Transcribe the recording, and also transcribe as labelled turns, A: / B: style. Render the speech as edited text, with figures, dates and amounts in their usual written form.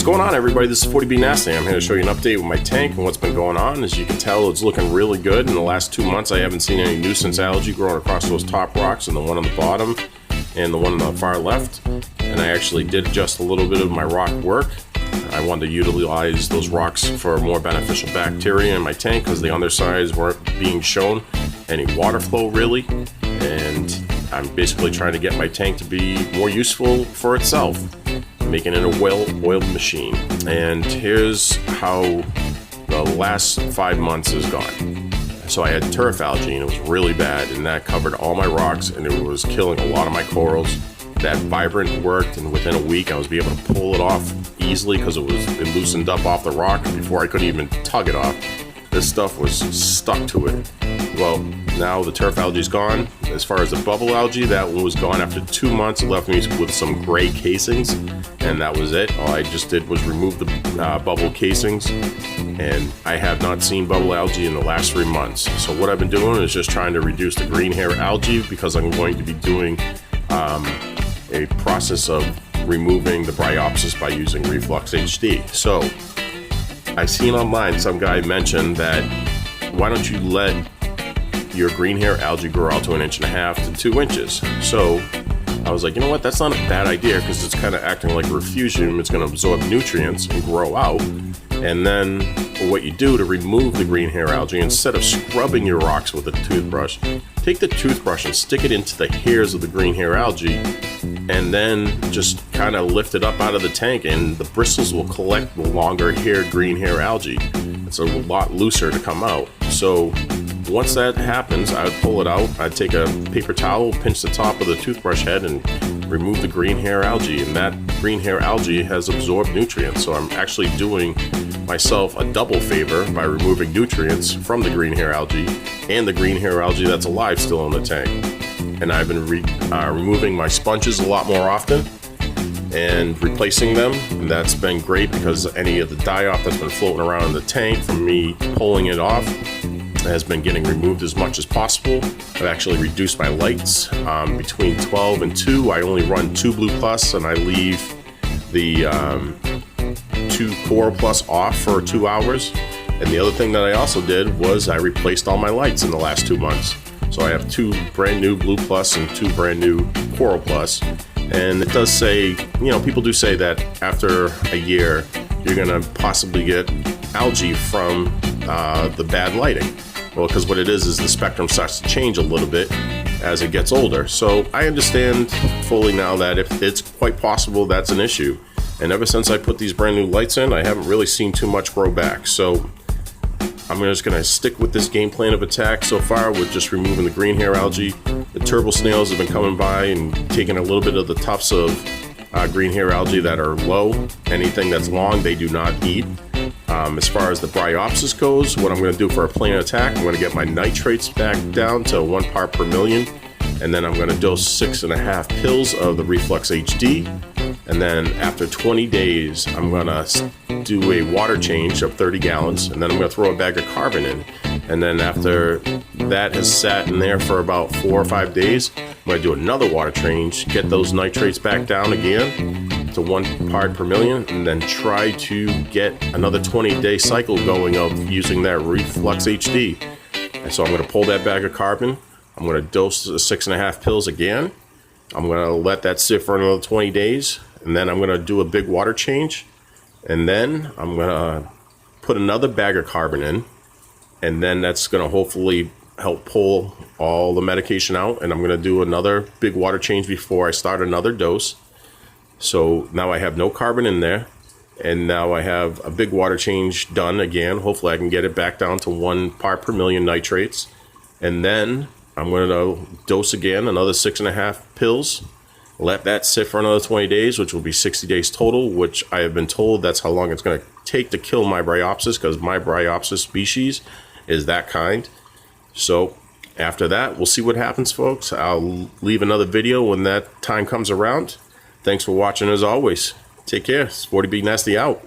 A: going on, everybody? This is 40B Nasty. I'm here to show you an update with my tank and what's been going on. As you can tell, it's looking really good. In the last 2 months, I haven't seen any nuisance algae growing across those top rocks and the one on the bottom and the one on the far left. And I actually did adjust a little bit of my rock work. I wanted to utilize those rocks for more beneficial bacteria in my tank because the undersides weren't being shown any water flow really. And I'm basically trying to get my tank to be more useful for itself, making it a well-oiled machine. And here's how the last 5 months has gone. So I had turf algae and it was really bad, and that covered all my rocks and it was killing a lot of my corals. That vibrant worked, and within a week I was able to pull it off easily because it loosened up off the rock before I couldn't even tug it off. This stuff was stuck to it. Well, now the turf algae's gone. As far as the bubble algae, that one was gone after 2 months. It left me with some gray casings, and that was it. All I just did was remove the bubble casings, and I have not seen bubble algae in the last 3 months. So what I've been doing is just trying to reduce the green hair algae because I'm going to be doing a process of removing the Bryopsis by using Reflux HD. So I seen online some guy mentioned that why don't you let your green hair algae grow out to 1.5 to 2 inches. So I was like, you know what, that's not a bad idea because it's kind of acting like refugium. It's going to absorb nutrients and grow out. And then what you do to remove the green hair algae, instead of scrubbing your rocks with a toothbrush, take the toothbrush and stick it into the hairs of the green hair algae, and then just kind of lift it up out of the tank, and the bristles will collect the longer haired green hair algae. It's a lot looser to come out. So once that happens, I would pull it out. I'd take a paper towel, pinch the top of the toothbrush head, and remove the green hair algae. And that green hair algae has absorbed nutrients. So I'm actually doing myself a double favor by removing nutrients from the green hair algae and the green hair algae that's alive still in the tank. And I've been removing my sponges a lot more often and replacing them. And that's been great because any of the die-off that's been floating around in the tank from me pulling it off has been getting removed as much as possible. I've actually reduced my lights between 12 and 2. I only run 2 Blue Plus, and I leave the 2 Coral Plus off for 2 hours. And the other thing that I also did was I replaced all my lights in the last 2 months. So I have 2 brand new Blue Plus and 2 brand new Coral Plus. And it does say, you know, people do say that after a year, you're gonna possibly get algae from the bad lighting. Well, because what it is the spectrum starts to change a little bit as it gets older. So I understand fully now that if it's quite possible that's an issue. And ever since I put these brand new lights in, I haven't really seen too much grow back. So I'm just gonna stick with this game plan of attack so far with just removing the green hair algae. The turbo snails have been coming by and taking a little bit of the tufts of green hair algae that are low. Anything that's long, they do not eat. As far as the Bryopsis goes, what I'm going to do for a plain attack, I'm going to get my nitrates back down to 1 part per million, and then I'm going to dose 6.5 pills of the Reflux HD, and then after 20 days, I'm going to do a water change of 30 gallons, and then I'm going to throw a bag of carbon in, and then after that has sat in there for about 4 or 5 days, I'm going to do another water change, get those nitrates back down again to 1 part per million, and then try to get another 20-day cycle going of using that Reflux HD. And so I'm going to pull that bag of carbon, I'm going to dose the 6.5 pills again, I'm going to let that sit for another 20 days, and then I'm going to do a big water change, and then I'm going to put another bag of carbon in, and then that's going to hopefully help pull all the medication out, and I'm going to do another big water change before I start another dose. So now I have no carbon in there, and now I have a big water change done again. Hopefully I can get it back down to 1 part per million nitrates, and then I'm going to dose again another 6.5 pills, let that sit for another 20 days, which will be 60 days total, which I have been told that's how long it's going to take to kill my Bryopsis, because my Bryopsis species is that kind. So after that, we'll see what happens, folks. I'll leave another video when that time comes around. Thanks for watching as always. Take care. It's 40B Nasty out.